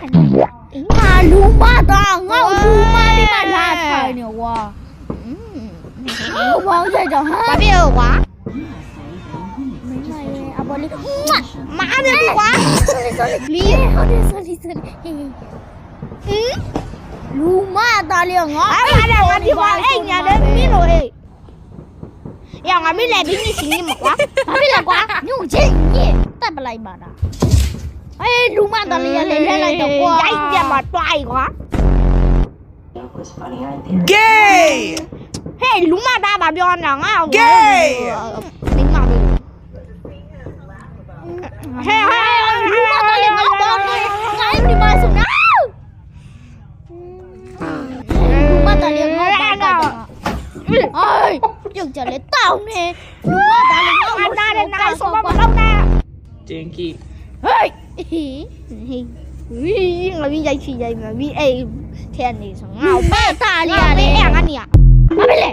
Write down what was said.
လူမတော့ငေါလူမဒီမှာလာထိုင်နေကွာဘောင်းကြတော့ဟာဘာပြောကွာမင်းမရဲ့အဘောလေးမားတယ်ကွာ sorry လီဟုတ်တယ် sorry လူမသားလေးငါအဲ့ဒါငါဒီကွာအဲ့ညာတယ်မင်းတို့အေးရငါမင်းလည်းဒီနေ့စီနေမှာကွာဘာဖြစ်လဲကွာညို့ချင်းညစ်တက်ပလိုက်ပါလားအေးလူမသားလေးလည်းလဲလိုက်တော့ကွာရိုက်ပြမှာတွိုက်ကွာ Gay! ဟဲ့လူမသားဘာပြောနေတာငါ့ကို Gay! မင်းမလို့ဟဲ့လူမသားလေးငါဘောနေငါဒီမှာစနာလူမသားလေးငါဘာတော့အေးပြုတ်ကြလေတောင်းနေလူမသားလေးငါဘာနဲ့နားဆိုမလောက်နဲ့ Dinky. ဟေးဝီးငါပြီးရိုက်ချီရိုက်မှာပြီးအေးထဲနေဆိုငါဘာသားလေးရလေအဲ့ငါနေရဘာဖြစ်လဲ